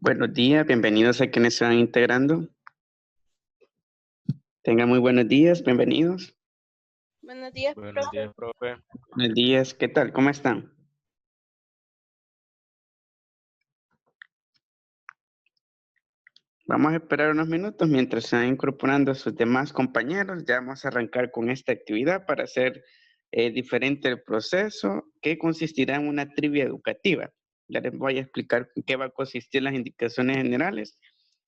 Buenos días, bienvenidos a quienes se van integrando. Tengan muy buenos días, bienvenidos. Buenos días, Buenos profe. días, profe. Buenos días, ¿qué tal? ¿Cómo están? Vamos a esperar unos minutos mientras se van incorporando sus demás compañeros. Ya vamos a arrancar con esta actividad para hacer diferente el proceso, que consistirá en una trivia educativa. Ya les voy a explicar en qué va a consistir las indicaciones generales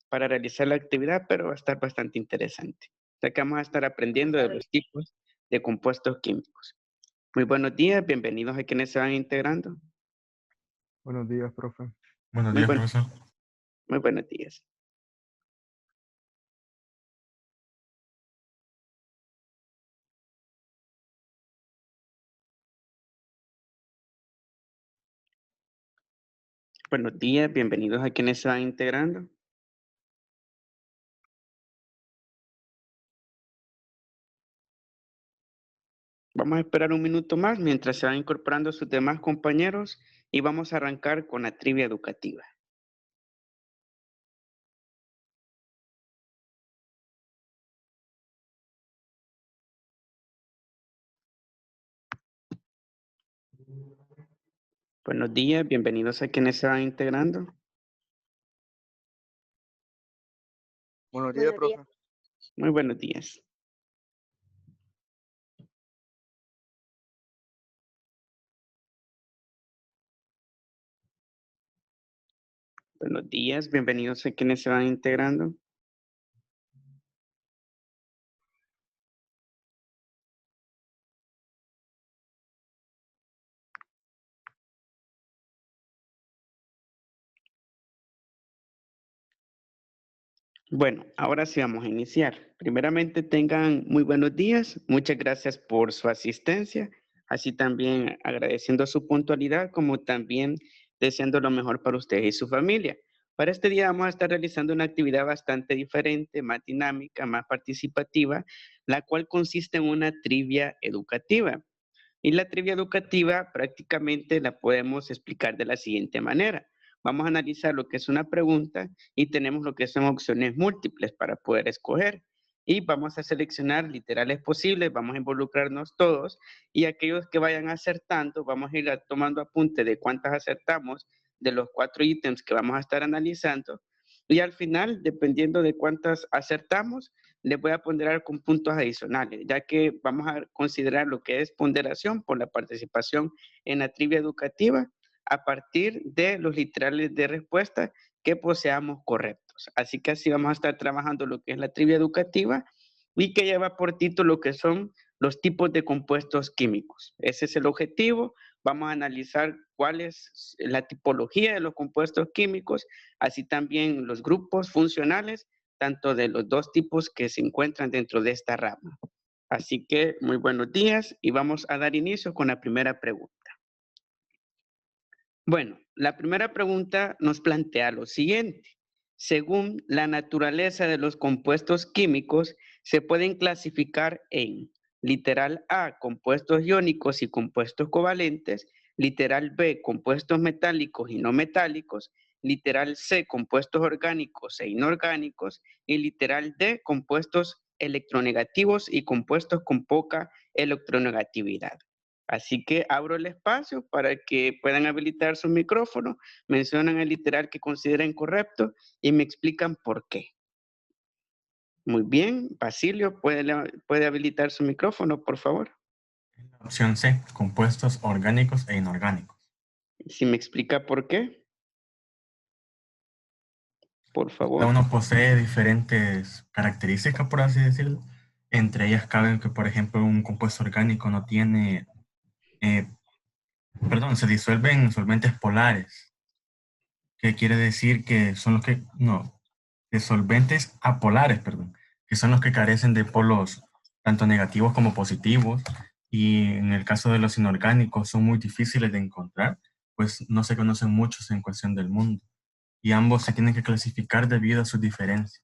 para realizar la actividad, pero va a estar bastante interesante. Ya que vamos a estar aprendiendo de los tipos de compuestos químicos. Muy buenos días, bienvenidos a quienes se van integrando. Buenos días, profe. Buenos Muy, días, profesor. muy buenos días. Buenos días, bienvenidos a quienes se van integrando. Vamos a esperar un minuto más mientras se van incorporando sus demás compañeros y vamos a arrancar con la trivia educativa. Buenos días, bienvenidos a quienes se van integrando. Buenos días, Buenos días. profe. Muy buenos días. Buenos días, bienvenidos a quienes se van integrando. Bueno, ahora sí vamos a iniciar. Primeramente tengan muy buenos días. Muchas gracias por su asistencia. Así también agradeciendo su puntualidad, como también deseando lo mejor para ustedes y su familia. Para este día vamos a estar realizando una actividad bastante diferente, más dinámica, más participativa, la cual consiste en una trivia educativa. Y la trivia educativa prácticamente la podemos explicar de la siguiente manera. Vamos a analizar lo que es una pregunta y tenemos lo que son opciones múltiples para poder escoger. Y vamos a seleccionar literales posibles, vamos a involucrarnos todos y aquellos que vayan acertando, vamos a ir tomando apunte de cuántas acertamos de los 4 ítems que vamos a estar analizando. Y al final, dependiendo de cuántas acertamos, les voy a ponderar con puntos adicionales, ya que vamos a considerar lo que es ponderación por la participación en la trivia educativa a partir de los literales de respuesta que poseamos correctos. Así que así vamos a estar trabajando lo que es la trivia educativa y que lleva por título lo que son los tipos de compuestos químicos. Ese es el objetivo. Vamos a analizar cuál es la tipología de los compuestos químicos, así también los grupos funcionales, tanto de los dos tipos que se encuentran dentro de esta rama. Así que muy buenos días y vamos a dar inicio con la primera pregunta. Bueno, la primera pregunta nos plantea lo siguiente. Según la naturaleza de los compuestos químicos, se pueden clasificar en literal A, compuestos iónicos y compuestos covalentes, literal B, compuestos metálicos y no metálicos, literal C, compuestos orgánicos e inorgánicos, y literal D, compuestos electronegativos y compuestos con poca electronegatividad. Así que abro el espacio para que puedan habilitar su micrófono, mencionan el literal que consideren correcto y me explican por qué. Muy bien, Basilio, ¿puede habilitar su micrófono, por favor? Opción C, compuestos orgánicos e inorgánicos. Si me explica por qué, por Cada favor. uno posee diferentes características, por así decirlo. Entre ellas caben que, por ejemplo, un compuesto orgánico no tiene, se disuelve en solventes polares, que quiere decir que son los que, no, de solventes apolares, perdón, que son los que carecen de polos tanto negativos como positivos, y en el caso de los inorgánicos son muy difíciles de encontrar, pues no se conocen muchos en cuestión del mundo, y ambos se tienen que clasificar debido a sus diferencias.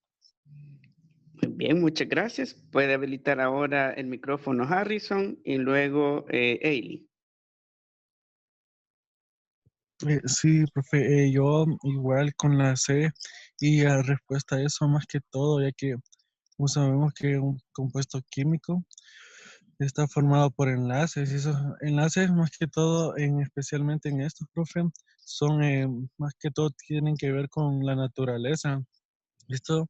Muy bien, muchas gracias. Puede habilitar ahora el micrófono Harrison y luego Ailey. Sí, profe, yo igual con la C y a respuesta a eso más que todo, ya que como sabemos que un compuesto químico está formado por enlaces y esos enlaces más que todo, especialmente en estos, profe, son más que todo tienen que ver con la naturaleza. Esto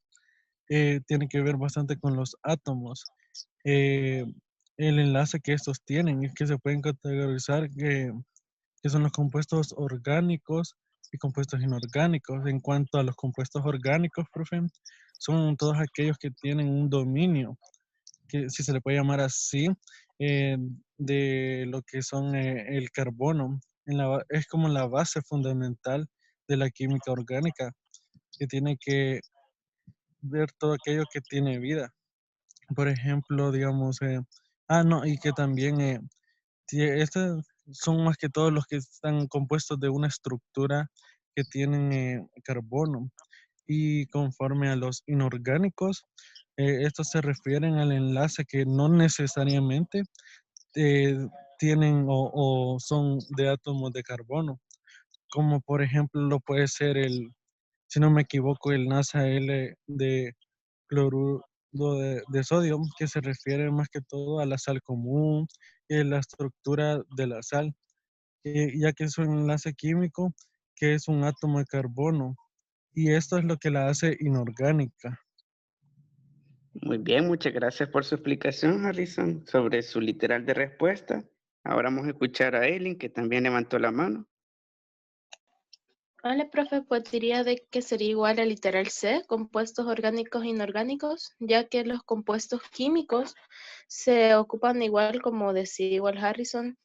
tiene que ver bastante con los átomos. Eh, el enlace que estos tienen es que se pueden categorizar que son los compuestos orgánicos y compuestos inorgánicos. En cuanto a los compuestos orgánicos, profe, son todos aquellos que tienen un dominio, que si se le puede llamar así, eh, de lo que son el carbono. Es como la base fundamental de la química orgánica, que tiene que ver todo aquello que tiene vida. Por ejemplo, digamos, no, y que también sí, estos son más que todos los que están compuestos de una estructura que tienen carbono. Y conforme a los inorgánicos, estos se refieren al enlace que no necesariamente eh, tienen o son de átomos de carbono, como por ejemplo lo puede ser si no me equivoco, el NaCl de cloruro de sodio, que se refiere más que todo a la sal común y la estructura de la sal, ya que es un enlace químico que es un átomo de carbono y esto es lo que la hace inorgánica. Muy bien, muchas gracias por su explicación, Harrison, sobre su literal de respuesta. Ahora vamos a escuchar a Eileen, que también levantó la mano. Hola, profe, pues diría de que sería igual al literal C, compuestos orgánicos e inorgánicos, ya que los compuestos químicos se ocupan igual, como decía igual Harrison,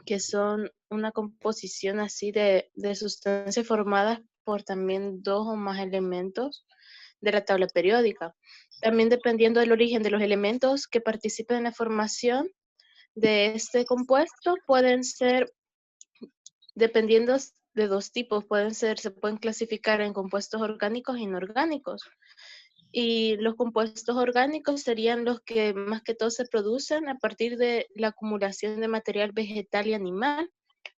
que son una composición así de sustancias formadas por también dos o más elementos de la tabla periódica. También dependiendo del origen de los elementos que participen en la formación de este compuesto, pueden ser, dependiendo de dos tipos, se pueden clasificar en compuestos orgánicos e inorgánicos. Y los compuestos orgánicos serían los que más que todo se producen a partir de la acumulación de material vegetal y animal.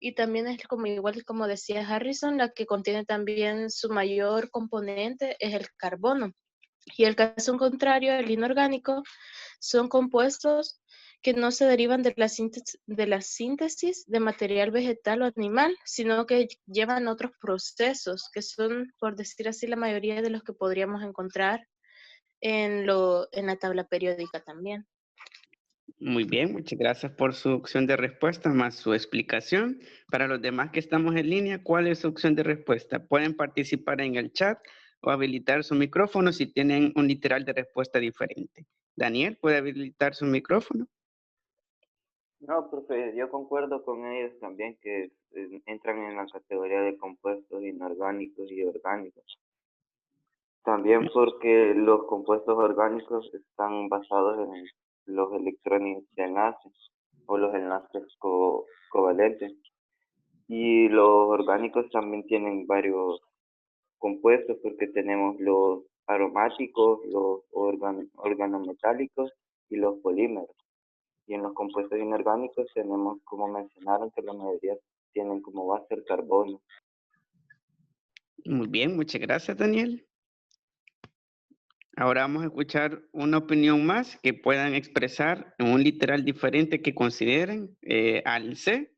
Y también es como igual como decía Harrison, la que contiene también su mayor componente es el carbono. Y el caso contrario, el inorgánico, son compuestos que no se derivan de la síntesis de material vegetal o animal, sino que llevan otros procesos, que son, por decir así, la mayoría de los que podríamos encontrar en la tabla periódica también. Muy bien, muchas gracias por su opción de respuesta más su explicación. Para los demás que estamos en línea, ¿cuál es su opción de respuesta? Pueden participar en el chat o habilitar su micrófono si tienen un literal de respuesta diferente. Daniel, ¿puede habilitar su micrófono? No, profe, yo concuerdo con ellos también que entran en la categoría de compuestos inorgánicos y orgánicos. También porque los compuestos orgánicos están basados en los electrones de enlace o los enlaces covalentes. Y los orgánicos también tienen varios compuestos porque tenemos los aromáticos, los organometálicos y los polímeros. Y en los compuestos inorgánicos tenemos, como mencionaron, que la mayoría tienen como base el carbono. Muy bien, muchas gracias, Daniel. Ahora vamos a escuchar una opinión más que puedan expresar en un literal diferente que consideren al C,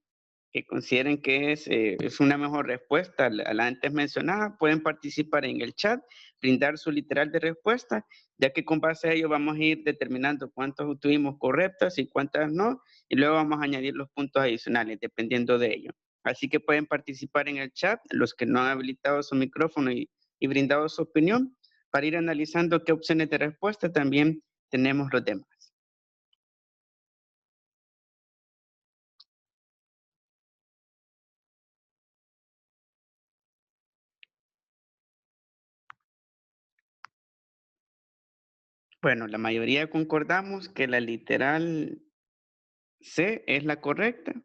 que consideren que es una mejor respuesta a la antes mencionada. Pueden participar en el chat, brindar su literal de respuesta, ya que con base a ello vamos a ir determinando cuántos tuvimos correctas y cuántas no, y luego vamos a añadir los puntos adicionales dependiendo de ello. Así que pueden participar en el chat los que no han habilitado su micrófono y brindado su opinión, para ir analizando qué opciones de respuesta también tenemos los demás. Bueno, la mayoría concordamos que la literal C es la correcta.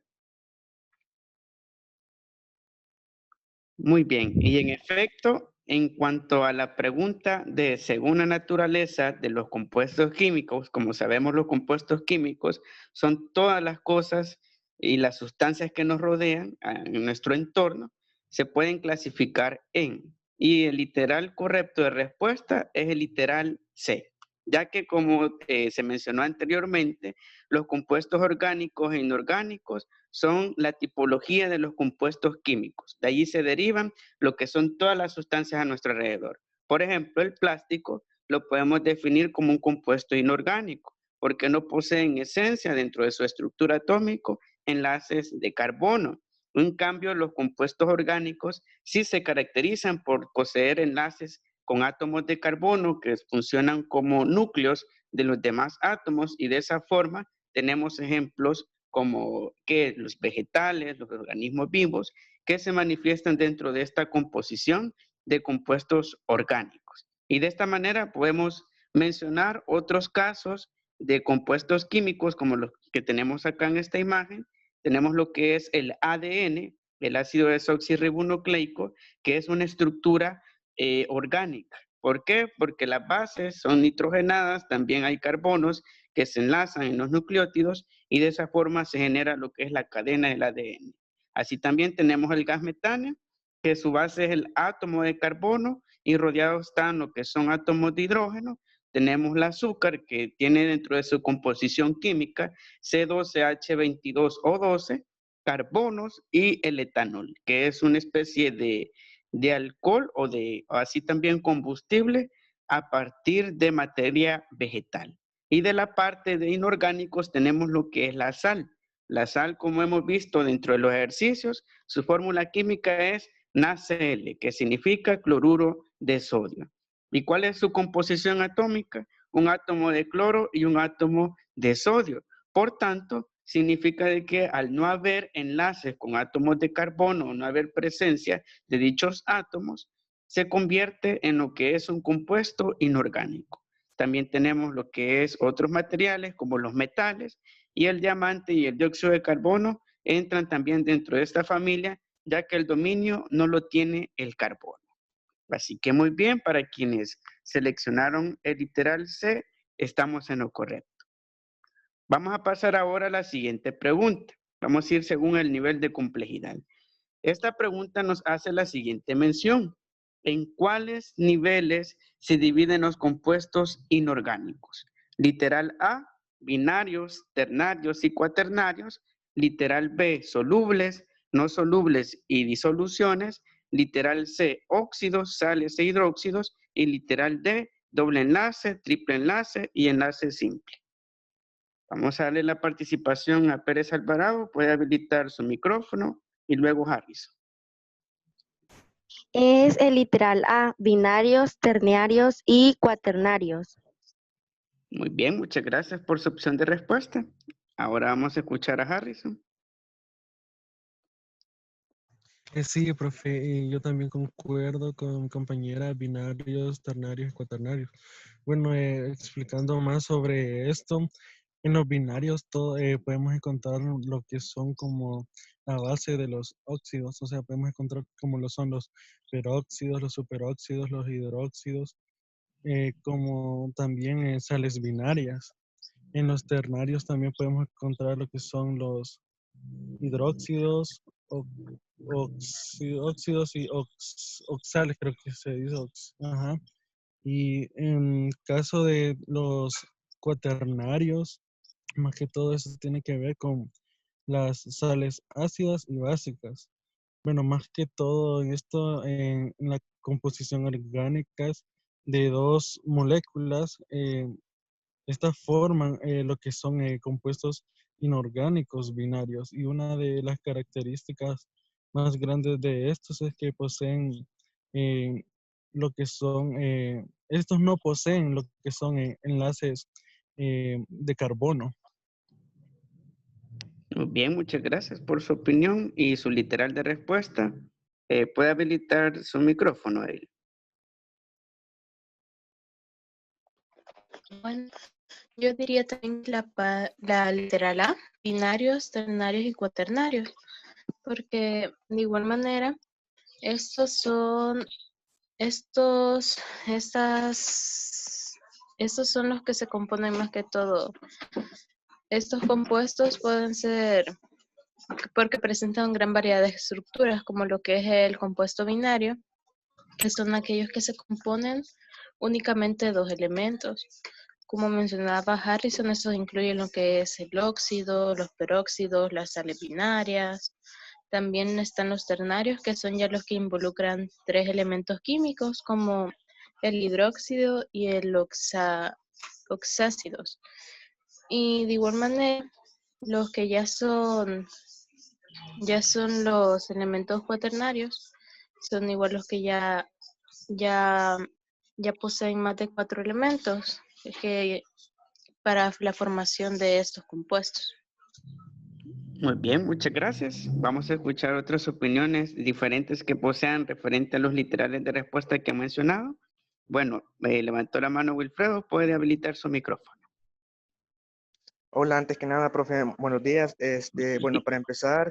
Muy bien, y en efecto, en cuanto a la pregunta de según la naturaleza de los compuestos químicos, como sabemos, los compuestos químicos son todas las cosas y las sustancias que nos rodean en nuestro entorno, se pueden clasificar en. Y el literal correcto de respuesta es el literal C, ya que como se mencionó anteriormente, los compuestos orgánicos e inorgánicos son la tipología de los compuestos químicos. De allí se derivan lo que son todas las sustancias a nuestro alrededor. Por ejemplo, el plástico lo podemos definir como un compuesto inorgánico, porque no posee en esencia dentro de su estructura atómica enlaces de carbono. En cambio, los compuestos orgánicos sí se caracterizan por poseer enlaces con átomos de carbono que funcionan como núcleos de los demás átomos, y de esa forma tenemos ejemplos como que los vegetales, los organismos vivos, que se manifiestan dentro de esta composición de compuestos orgánicos. Y de esta manera podemos mencionar otros casos de compuestos químicos como los que tenemos acá en esta imagen. Tenemos lo que es el ADN, el ácido desoxirribonucleico, que es una estructura orgánica. ¿Por qué? Porque las bases son nitrogenadas, también hay carbonos que se enlazan en los nucleótidos y de esa forma se genera lo que es la cadena del ADN. Así también tenemos el gas metano, que su base es el átomo de carbono y rodeados están lo que son átomos de hidrógeno. Tenemos el azúcar, que tiene dentro de su composición química C12H22O12, carbonos, y el etanol, que es una especie de alcohol o así también combustible a partir de materia vegetal. Y de la parte de inorgánicos tenemos lo que es la sal. La sal, como hemos visto dentro de los ejercicios, su fórmula química es NaCl, que significa cloruro de sodio. ¿Y cuál es su composición atómica? Un átomo de cloro y un átomo de sodio. Por tanto, significa de que al no haber enlaces con átomos de carbono, o no haber presencia de dichos átomos, se convierte en lo que es un compuesto inorgánico. También tenemos lo que es otros materiales como los metales, y el diamante y el dióxido de carbono entran también dentro de esta familia, ya que el dominio no lo tiene el carbono. Así que muy bien, para quienes seleccionaron el literal C, estamos en lo correcto. Vamos a pasar ahora a la siguiente pregunta. Vamos a ir según el nivel de complejidad. Esta pregunta nos hace la siguiente mención. ¿En cuáles niveles se dividen los compuestos inorgánicos? Literal A, binarios, ternarios y cuaternarios. Literal B, solubles, no solubles y disoluciones. Literal C, óxidos, sales e hidróxidos. Y literal D, doble enlace, triple enlace y enlace simple. Vamos a darle la participación a Pérez Alvarado. Puede habilitar su micrófono y luego Harrison. Es el literal A, binarios, ternarios y cuaternarios. Muy bien, muchas gracias por su opción de respuesta. Ahora vamos a escuchar a Harrison. Sí, profe, yo también concuerdo con mi compañera, binarios, ternarios y cuaternarios. Bueno, explicando más sobre esto, en los binarios podemos encontrar lo que son como la base de los óxidos, o sea, podemos encontrar como lo son los peróxidos, los superóxidos, los hidróxidos, como también sales binarias. En los ternarios también podemos encontrar lo que son los hidróxidos, óxidos y oxales, creo que se dice. Ajá. Y en caso de los cuaternarios, más que todo eso tiene que ver con las sales ácidas y básicas. Bueno, más que todo en esto, en la composición orgánica de dos moléculas, estas forman lo que son compuestos inorgánicos binarios, y una de las características más grandes de estos es que poseen eh, lo que son, estos no poseen lo que son enlaces de carbono. Muy bien, muchas gracias por su opinión y su literal de respuesta. ¿Puede habilitar su micrófono, Ariel? Bueno, yo diría también la literal A, binarios, ternarios y cuaternarios, porque de igual manera estos son estos son los que se componen más que todo. Estos compuestos pueden ser porque presentan gran variedad de estructuras, como lo que es el compuesto binario, que son aquellos que se componen únicamente de dos elementos. Como mencionaba Harrison, estos incluyen lo que es el óxido, los peróxidos, las sales binarias. También están los ternarios, que son ya los que involucran tres elementos químicos, como el hidróxido y el oxácidos. Y de igual manera, los que ya son los elementos cuaternarios, son igual los que ya poseen más de 4 elementos para la formación de estos compuestos. Muy bien, muchas gracias. Vamos a escuchar otras opiniones diferentes que posean referente a los literales de respuesta que he mencionado. Bueno, levantó la mano Wilfredo, puede habilitar su micrófono. Hola, antes que nada, profe, buenos días. Bueno, para empezar,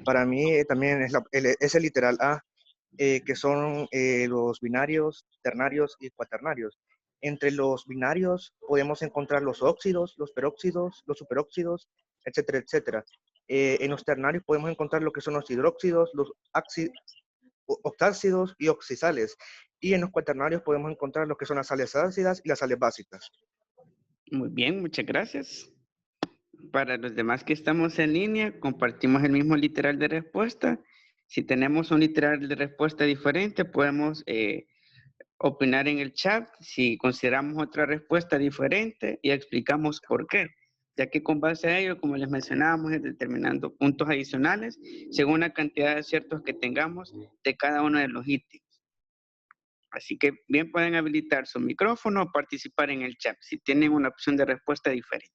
para mí también es el literal A, que son los binarios, ternarios y cuaternarios. Entre los binarios podemos encontrar los óxidos, los peróxidos, los superóxidos, etcétera, etcétera. En los ternarios podemos encontrar lo que son los hidróxidos, los oxácidos y oxisales. Y en los cuaternarios podemos encontrar lo que son las sales ácidas y las sales básicas. Muy bien, muchas gracias. Para los demás que estamos en línea, compartimos el mismo literal de respuesta. Si tenemos un literal de respuesta diferente, podemos opinar en el chat si consideramos otra respuesta diferente y explicamos por qué, ya que con base a ello, como les mencionábamos, es determinando puntos adicionales según la cantidad de aciertos que tengamos de cada uno de los ítems. Así que bien pueden habilitar su micrófono o participar en el chat si tienen una opción de respuesta diferente.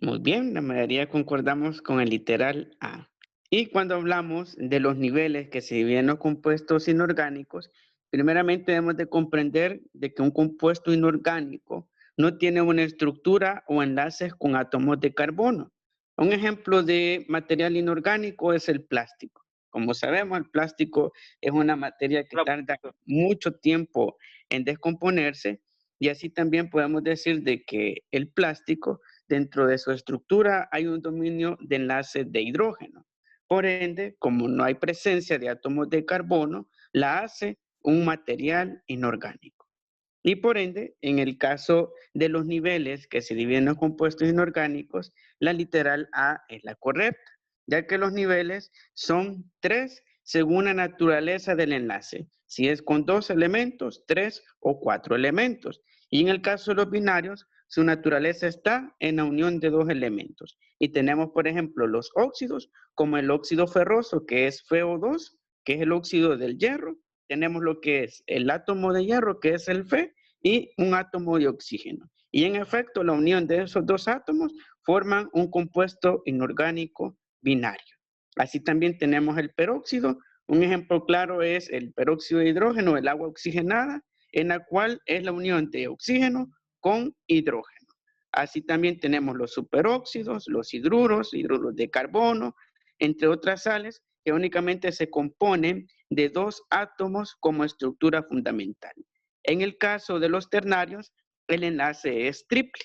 Muy bien, la mayoría concordamos con el literal A. Y cuando hablamos de los niveles que se dividen en los compuestos inorgánicos, primeramente debemos de comprender de que un compuesto inorgánico no tiene una estructura o enlaces con átomos de carbono. Un ejemplo de material inorgánico es el plástico. Como sabemos, el plástico es una materia que tarda mucho tiempo en descomponerse y así también podemos decir de que el plástico, dentro de su estructura hay un dominio de enlace de hidrógeno. Por ende, como no hay presencia de átomos de carbono, la hace un material inorgánico. Y por ende, en el caso de los niveles que se dividen en los compuestos inorgánicos, la literal A es la correcta, ya que los niveles son 3 según la naturaleza del enlace. Si es con 2 elementos, 3 o 4 elementos. Y en el caso de los binarios, su naturaleza está en la unión de 2 elementos. Y tenemos, por ejemplo, los óxidos, como el óxido ferroso, que es FeO2, que es el óxido del hierro. Tenemos lo que es el átomo de hierro, que es el Fe, y un átomo de oxígeno. Y en efecto, la unión de esos dos átomos forman un compuesto inorgánico binario. Así también tenemos el peróxido. Un ejemplo claro es el peróxido de hidrógeno, el agua oxigenada, en la cual es la unión de oxígeno con hidrógeno. Así también tenemos los superóxidos, los hidruros de carbono, entre otras sales que únicamente se componen de 2 átomos como estructura fundamental. En el caso de los ternarios, el enlace es triple.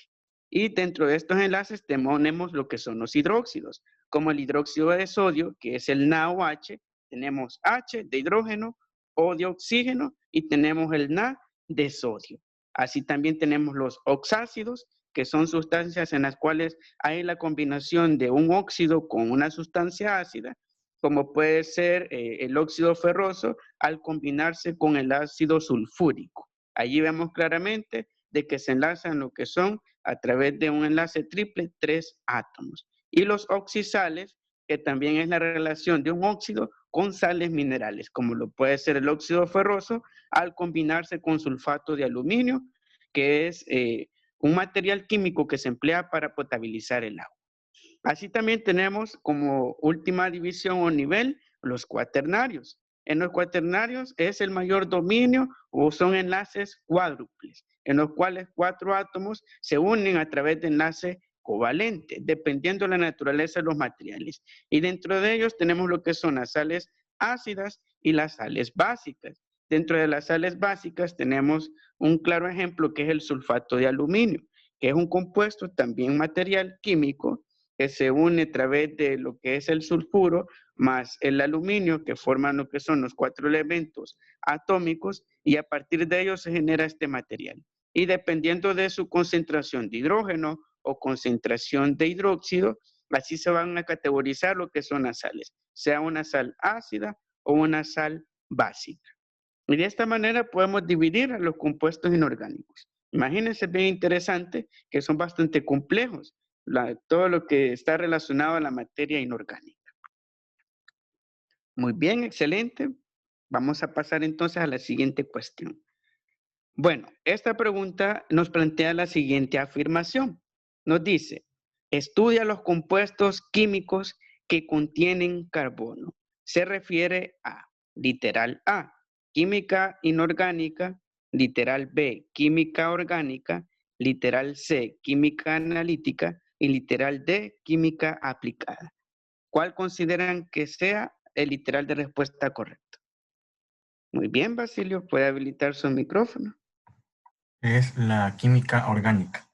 Y dentro de estos enlaces tenemos lo que son los hidróxidos, como el hidróxido de sodio, que es el NaOH, tenemos H de hidrógeno, O de oxígeno y tenemos el Na de sodio. Así también tenemos los oxácidos, que son sustancias en las cuales hay la combinación de un óxido con una sustancia ácida, como puede ser el óxido ferroso al combinarse con el ácido sulfúrico. Allí vemos claramente de que se enlazan lo que son a través de un enlace triple 3 átomos. Y los oxisales, que también es la relación de un óxido con sales minerales, como lo puede ser el óxido ferroso al combinarse con sulfato de aluminio, que es un material químico que se emplea para potabilizar el agua. Así también tenemos como última división o nivel los cuaternarios. En los cuaternarios es el mayor dominio o son enlaces cuádruples, en los cuales 4 átomos se unen a través de enlace covalentes, dependiendo de la naturaleza de los materiales. Y dentro de ellos tenemos lo que son las sales ácidas y las sales básicas. Dentro de las sales básicas tenemos un claro ejemplo que es el sulfato de aluminio, que es un compuesto también material químico que se une a través de lo que es el sulfuro más el aluminio, que forman lo que son los 4 elementos atómicos, y a partir de ellos se genera este material. Y dependiendo de su concentración de hidrógeno o concentración de hidróxido, así se van a categorizar lo que son las sales, sea una sal ácida o una sal básica. Y de esta manera podemos dividir a los compuestos inorgánicos. Imagínense, bien interesante, que son bastante complejos, todo lo que está relacionado a la materia inorgánica. Muy bien, excelente. Vamos a pasar entonces a la siguiente cuestión. Bueno, esta pregunta nos plantea la siguiente afirmación. Nos dice, estudia los compuestos químicos que contienen carbono. Se refiere a, literal A, química inorgánica, literal B, química orgánica, literal C, química analítica y literal D, química aplicada. ¿Cuál consideran que sea el literal de respuesta correcta? Muy bien, Basilio, puede habilitar su micrófono. Es la química orgánica.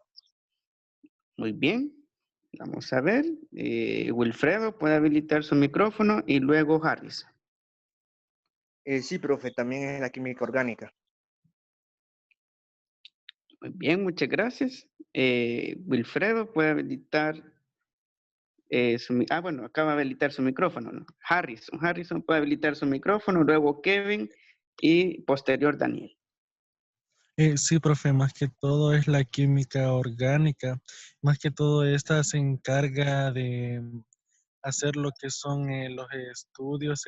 Muy bien, vamos a ver. Wilfredo puede habilitar su micrófono y luego Harris. Sí, profe, también es la química orgánica. Muy bien, muchas gracias. Wilfredo puede habilitar bueno, acaba de habilitar su micrófono, ¿no? Harrison puede habilitar su micrófono, luego Kevin y posterior Daniel. Sí, profe, más que todo es la química orgánica. Más que todo esta se encarga de hacer lo que son los estudios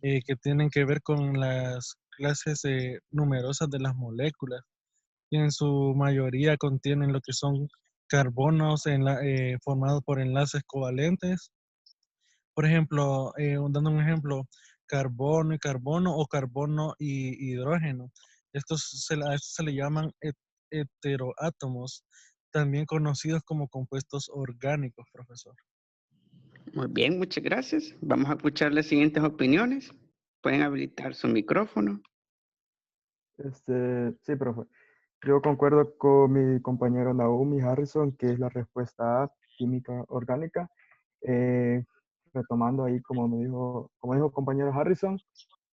que tienen que ver con las clases numerosas de las moléculas. Y en su mayoría contienen lo que son carbonos formados por enlaces covalentes. Por ejemplo, dando un ejemplo, carbono y carbono o carbono y hidrógeno. A estos se le llaman heteroátomos, también conocidos como compuestos orgánicos, profesor. Muy bien, muchas gracias. Vamos a escuchar las siguientes opiniones. Pueden habilitar su micrófono. Sí, profe. Yo concuerdo con mi compañero Naomi Harrison, que es la respuesta A, química orgánica. Retomando ahí, como dijo compañero Harrison,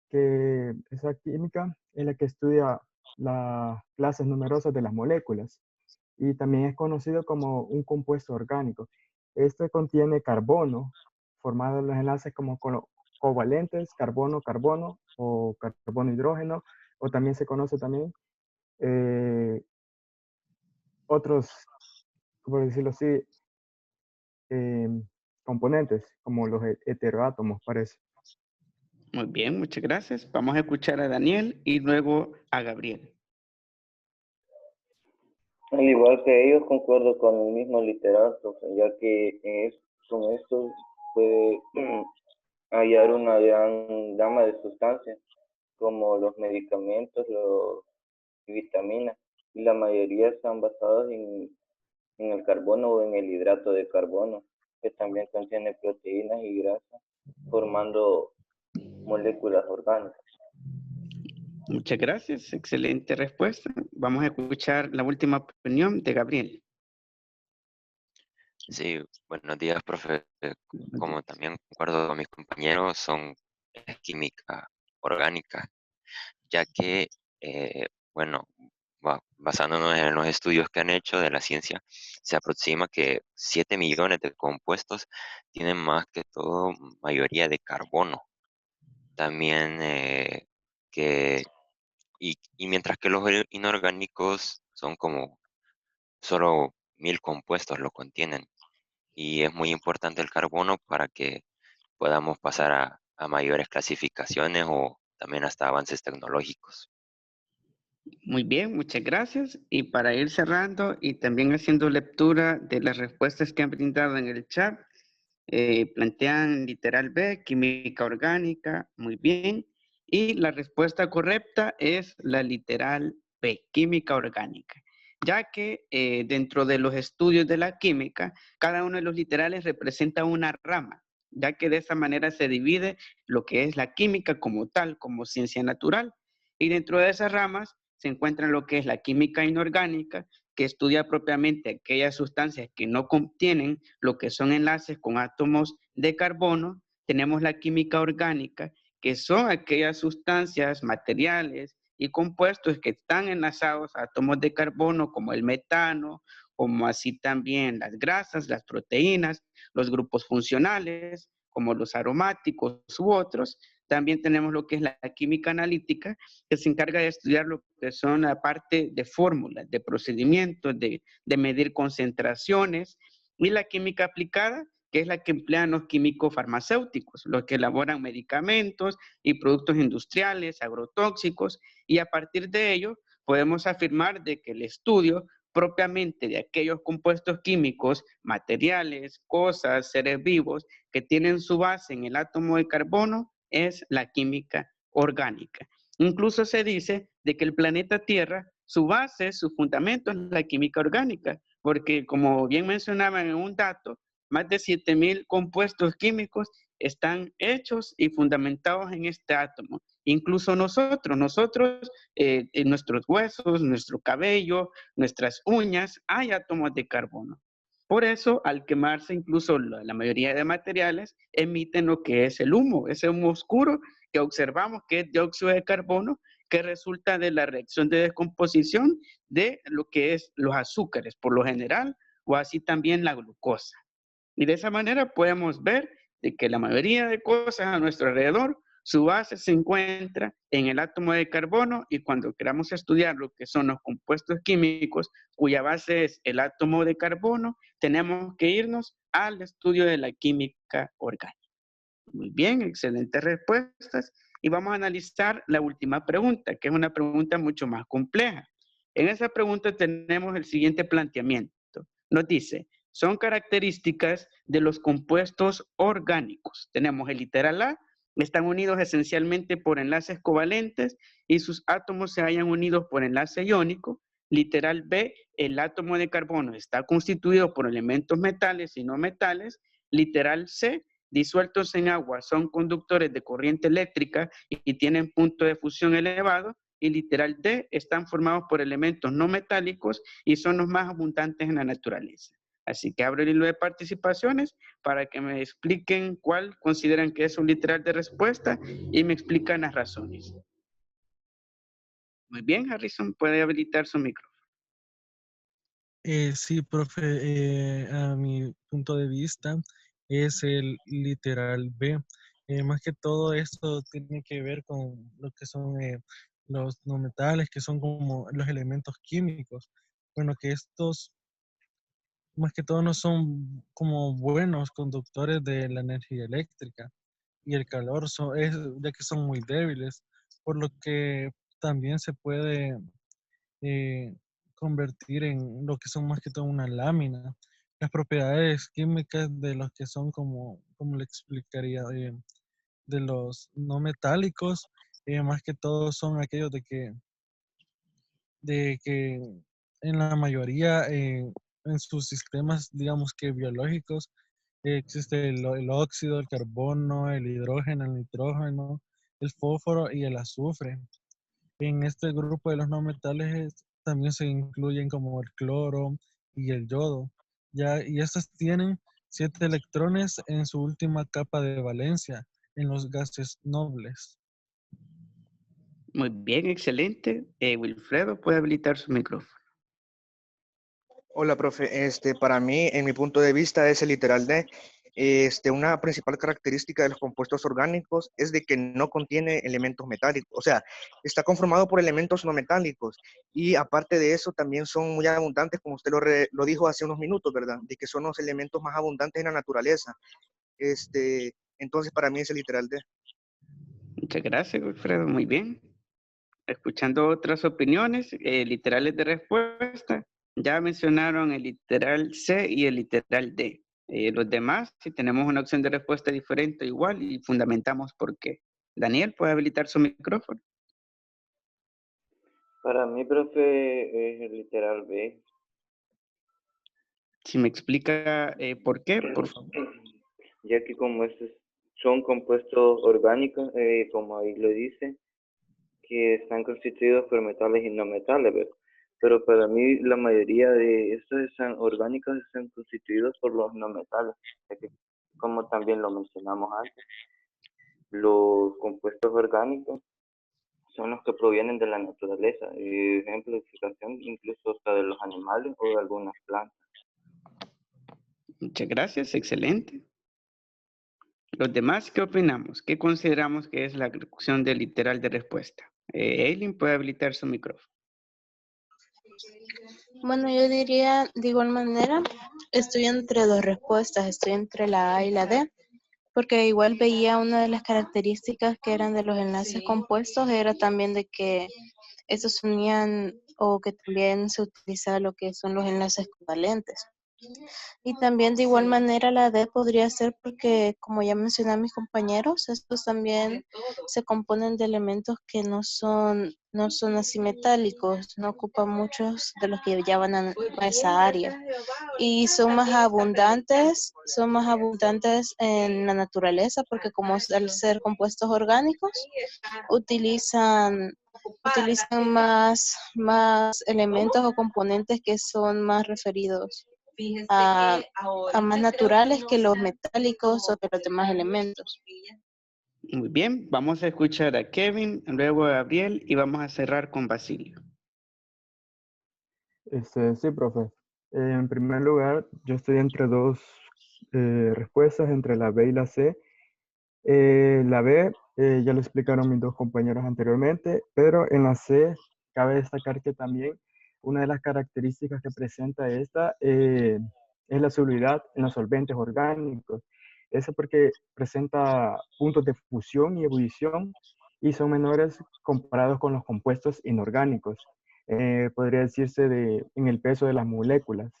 que esa química es la que estudia las clases numerosas de las moléculas y también es conocido como un compuesto orgánico. Este contiene carbono, formado en los enlaces como covalentes, carbono-carbono o carbono-hidrógeno, o también se conoce también otros, por decirlo así, componentes, como los heteroátomos, parece. Muy bien, muchas gracias. Vamos a escuchar a Daniel y luego a Gabriel. Al igual que ellos, concuerdo con el mismo literal, profe, ya que con esto puede hallar una gran gama de sustancias, como los medicamentos, los vitaminas, y la mayoría están basados en el carbono o en el hidrato de carbono, que también contiene proteínas y grasas, formando moléculas orgánicas. Muchas gracias, excelente respuesta. Vamos a escuchar la última opinión de Gabriel. Sí, buenos días, profe. Como también concuerdo con mis compañeros, es química orgánica, ya que, bueno, basándonos en los estudios que han hecho de la ciencia, se aproxima que 7 millones de compuestos tienen más que todo mayoría de carbono. También y mientras que los inorgánicos son como solo 1000 compuestos lo contienen. Y es muy importante el carbono para que podamos pasar a mayores clasificaciones o también hasta avances tecnológicos. Muy bien, muchas gracias. Y para ir cerrando y también haciendo lectura de las respuestas que han brindado en el chat, plantean literal B, química orgánica, muy bien. Y la respuesta correcta es la literal B, química orgánica. ya que dentro de los estudios de la química, cada uno de los literales representa una rama, ya que de esa manera se divide lo que es la química como tal, como ciencia natural. Y dentro de esas ramas se encuentra lo que es la química inorgánica, que estudia propiamente aquellas sustancias que no contienen lo que son enlaces con átomos de carbono. Tenemos la química orgánica, que son aquellas sustancias, materiales y compuestos que están enlazados a átomos de carbono, como el metano, como así también las grasas, las proteínas, los grupos funcionales, como los aromáticos u otros. También tenemos lo que es la química analítica, que se encarga de estudiar lo que son la parte de fórmulas, de procedimientos, de medir concentraciones, y la química aplicada, que es la que emplean los químicos farmacéuticos, los que elaboran medicamentos y productos industriales, agrotóxicos, y a partir de ello podemos afirmar de que el estudio propiamente de aquellos compuestos químicos, materiales, cosas, seres vivos, que tienen su base en el átomo de carbono, es la química orgánica. Incluso se dice de que el planeta Tierra, su base, su fundamento es la química orgánica, porque como bien mencionaban en un dato, más de 7,000 compuestos químicos están hechos y fundamentados en este átomo. Incluso nosotros, en nuestros huesos, nuestro cabello, nuestras uñas, hay átomos de carbono. Por eso, al quemarse, incluso la mayoría de materiales emiten lo que es el humo, ese humo oscuro que observamos que es dióxido de carbono, que resulta de la reacción de descomposición de lo que es los azúcares, por lo general, o así también la glucosa. Y de esa manera podemos ver de que la mayoría de cosas a nuestro alrededor, su base se encuentra en el átomo de carbono, y cuando queramos estudiar lo que son los compuestos químicos cuya base es el átomo de carbono, tenemos que irnos al estudio de la química orgánica. Muy bien, excelentes respuestas. Y vamos a analizar la última pregunta, que es una pregunta mucho más compleja. En esa pregunta tenemos el siguiente planteamiento. Nos dice, son características de los compuestos orgánicos. Tenemos el literal A, están unidos esencialmente por enlaces covalentes y sus átomos se hallan unidos por enlace iónico. Literal B, el átomo de carbono está constituido por elementos metales y no metales. Literal C, disueltos en agua, son conductores de corriente eléctrica y tienen punto de fusión elevado. Y literal D, están formados por elementos no metálicos y son los más abundantes en la naturaleza. Así que abro el hilo de participaciones para que me expliquen cuál consideran que es un literal de respuesta y me explican las razones. Muy bien, Harrison, puede habilitar su micrófono. Sí, profe, a mi punto de vista es el literal B. Más que todo esto tiene que ver con lo que son los no metales, que son como los elementos químicos. Bueno, que estos más que todo no son como buenos conductores de la energía eléctrica y el calor, ya que son muy débiles, por lo que también se puede convertir en lo que son más que todo una lámina. Las propiedades químicas de los que son como le explicaría, de los no metálicos, más que todo son aquellos de que en la mayoría, en sus sistemas, digamos que biológicos, existe el óxido, el carbono, el hidrógeno, el nitrógeno, el fósforo y el azufre. En este grupo de los no metales también se incluyen como el cloro y el yodo, y estos tienen 7 electrones en su última capa de valencia en los gases nobles. Muy bien, excelente. Wilfredo, puede habilitar su micrófono. Hola, profe. Para mí, en mi punto de vista, es el literal D. Una principal característica de los compuestos orgánicos es de que no contiene elementos metálicos, o sea, está conformado por elementos no metálicos, y aparte de eso también son muy abundantes, como usted lo dijo hace unos minutos, ¿verdad? De que son los elementos más abundantes en la naturaleza. Entonces, para mí es el literal D. Muchas gracias, Wilfredo. Muy bien. Escuchando otras opiniones, literales de respuesta, ya mencionaron el literal C y el literal D. Los demás, si tenemos una opción de respuesta diferente, igual, y fundamentamos por qué. Daniel, ¿puede habilitar su micrófono? Para mí, profe, es el literal B. Si me explica por qué, por favor. Ya que como estos son compuestos orgánicos, como ahí lo dice, que están constituidos por metales y no metales, ¿verdad? Pero para mí la mayoría de estos están orgánicos están constituidos por los no metales, ya que como también lo mencionamos antes, los compuestos orgánicos son los que provienen de la naturaleza, ejemplificación incluso hasta de los animales o de algunas plantas. Muchas gracias, excelente. Los demás, ¿qué opinamos? ¿Qué consideramos que es la opción del literal de respuesta? Eileen, puede habilitar su micrófono. Bueno, yo diría de igual manera, estoy entre dos respuestas, estoy entre la A y la D, porque igual veía una de las características que eran de los enlaces compuestos, era también de que estos unían o que también se utiliza lo que son los enlaces covalentes. Y también de igual manera la D podría ser porque, como ya mencioné a mis compañeros, estos también se componen de elementos que no son así metálicos, no ocupan muchos de los que ya van a esa área. Y son más abundantes en la naturaleza porque como al ser compuestos orgánicos, utilizan más elementos o componentes que son más referidos a más naturales que los metálicos o que los demás elementos. Muy bien, vamos a escuchar a Kevin, luego a Gabriel y vamos a cerrar con Basilio. Sí, profe. En primer lugar, yo estoy entre dos respuestas, entre la B y la C. La B, ya lo explicaron mis dos compañeros anteriormente, pero en la C cabe destacar que también una de las características que presenta esta es la solubilidad en los solventes orgánicos. Eso porque presenta puntos de fusión y ebullición y son menores comparados con los compuestos inorgánicos. Podría decirse en el peso de las moléculas.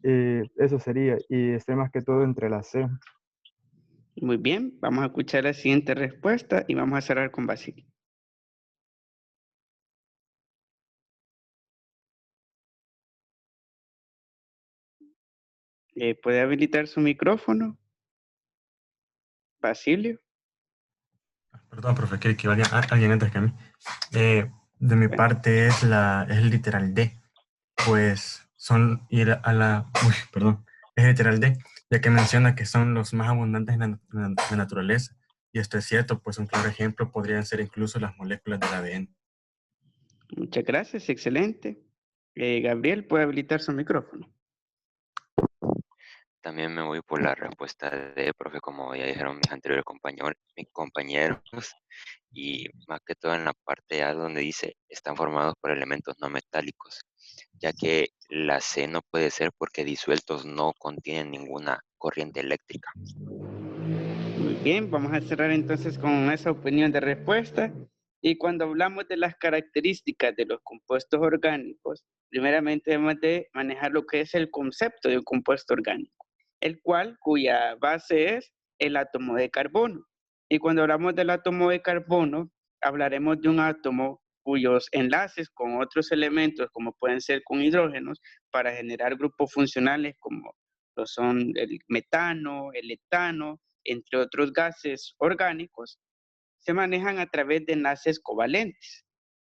Eso sería, y estoy más que todo entre la C. Muy bien, vamos a escuchar la siguiente respuesta y vamos a cerrar con Basilio. ¿Puede habilitar su micrófono? Basilio. Perdón, profe, que alguien antes que a mí. De mi parte es el literal D. Pues son es literal D, ya que menciona que son los más abundantes en la naturaleza. Y esto es cierto, pues un claro ejemplo podrían ser incluso las moléculas del ADN. Muchas gracias, excelente. Gabriel, puede habilitar su micrófono. También me voy por la respuesta D, profe, como ya dijeron mis anteriores compañeros, y más que todo en la parte A donde dice están formados por elementos no metálicos, ya que la C no puede ser porque disueltos no contienen ninguna corriente eléctrica. Muy bien, vamos a cerrar entonces con esa opinión de respuesta. Y cuando hablamos de las características de los compuestos orgánicos, primeramente debemos de manejar lo que es el concepto de un compuesto orgánico, cuya base es el átomo de carbono. Y cuando hablamos del átomo de carbono, hablaremos de un átomo cuyos enlaces con otros elementos, como pueden ser con hidrógenos, para generar grupos funcionales como lo son el metano, el etano, entre otros gases orgánicos, se manejan a través de enlaces covalentes.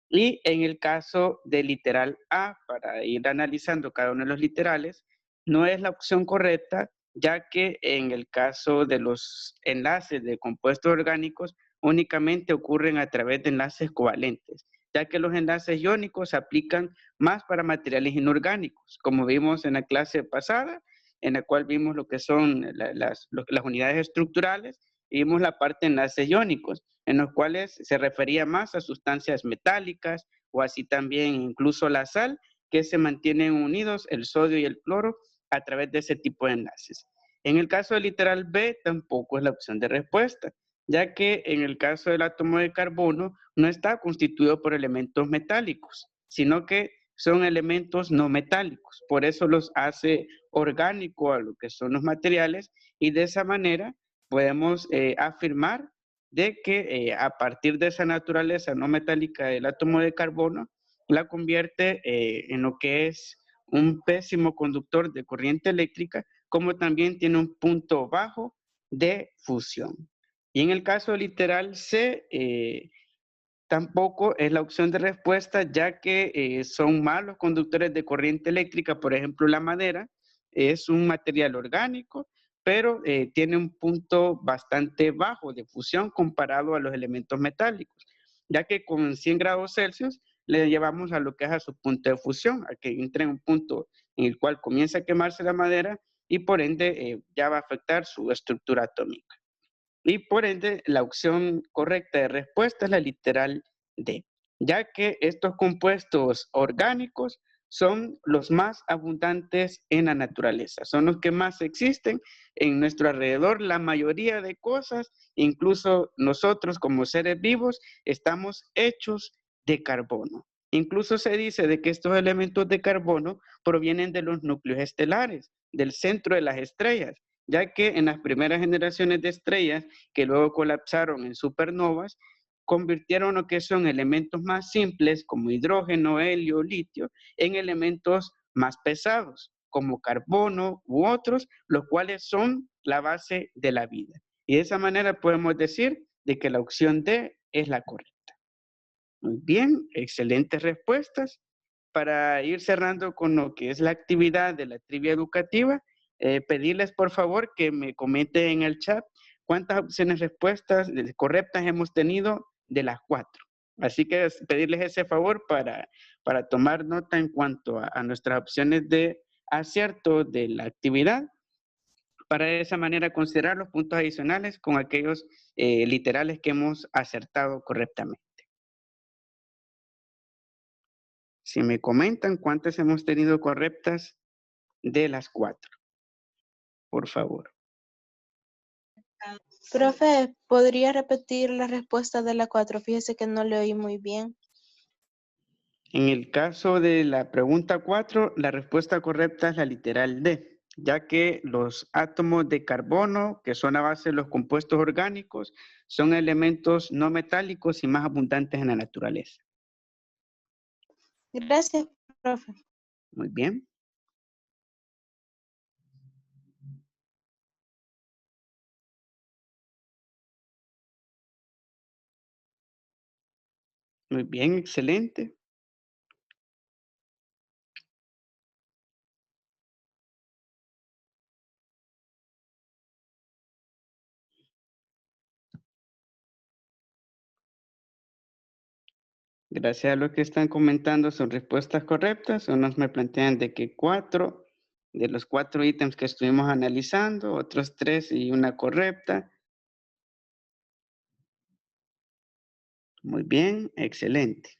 Y en el caso del literal A, para ir analizando cada uno de los literales, no es la opción correcta, ya que en el caso de los enlaces de compuestos orgánicos únicamente ocurren a través de enlaces covalentes, ya que los enlaces iónicos se aplican más para materiales inorgánicos, como vimos en la clase pasada, en la cual vimos lo que son las unidades estructurales y vimos la parte de enlaces iónicos, en los cuales se refería más a sustancias metálicas o así también incluso la sal, que se mantienen unidos, el sodio y el cloro, a través de ese tipo de enlaces. En el caso del literal B, tampoco es la opción de respuesta, ya que en el caso del átomo de carbono no está constituido por elementos metálicos, sino que son elementos no metálicos. Por eso los hace orgánico a lo que son los materiales y de esa manera podemos afirmar de que a partir de esa naturaleza no metálica del átomo de carbono la convierte en lo que es un pésimo conductor de corriente eléctrica, como también tiene un punto bajo de fusión. Y en el caso literal C, tampoco es la opción de respuesta, ya que son malos conductores de corriente eléctrica. Por ejemplo, la madera es un material orgánico, pero tiene un punto bastante bajo de fusión comparado a los elementos metálicos, ya que con 100 grados Celsius le llevamos a lo que es a su punto de fusión, a que entre en un punto en el cual comienza a quemarse la madera y por ende ya va a afectar su estructura atómica. Y por ende, la opción correcta de respuesta es la literal D, ya que estos compuestos orgánicos son los más abundantes en la naturaleza, son los que más existen en nuestro alrededor. La mayoría de cosas, incluso nosotros como seres vivos, estamos hechos de carbono. Incluso se dice de que estos elementos de carbono provienen de los núcleos estelares, del centro de las estrellas, ya que en las primeras generaciones de estrellas que luego colapsaron en supernovas, convirtieron lo que son elementos más simples como hidrógeno, helio, litio, en elementos más pesados como carbono u otros, los cuales son la base de la vida. Y de esa manera podemos decir de que la opción D es la correcta. Muy bien, excelentes respuestas. Para ir cerrando con lo que es la actividad de la trivia educativa, pedirles por favor que me comenten en el chat cuántas opciones respuestas correctas hemos tenido de las 4. Así que pedirles ese favor para tomar nota en cuanto a nuestras opciones de acierto de la actividad, para de esa manera considerar los puntos adicionales con aquellos literales que hemos acertado correctamente. Si me comentan cuántas hemos tenido correctas de las 4, por favor. Profe, ¿podría repetir la respuesta de la 4? Fíjese que no le oí muy bien. En el caso de la pregunta 4, la respuesta correcta es la literal D, ya que los átomos de carbono, que son a base de los compuestos orgánicos, son elementos no metálicos y más abundantes en la naturaleza. Gracias, profe. Muy bien. Muy bien, excelente. Gracias a los que están comentando son respuestas correctas. Unos me plantean de que 4 de los 4 ítems que estuvimos analizando, otros 3 y una correcta. Muy bien, excelente.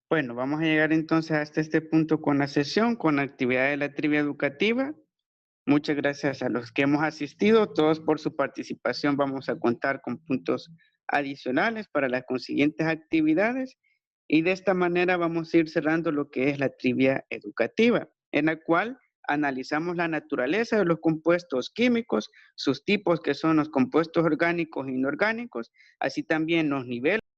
Bueno, vamos a llegar entonces hasta este punto con la sesión, con la actividad de la trivia educativa. Muchas gracias a los que hemos asistido, todos por su participación. Vamos a contar con puntos adicionales para las consiguientes actividades y de esta manera vamos a ir cerrando lo que es la trivia educativa, en la cual analizamos la naturaleza de los compuestos químicos, sus tipos que son los compuestos orgánicos e inorgánicos, así también los niveles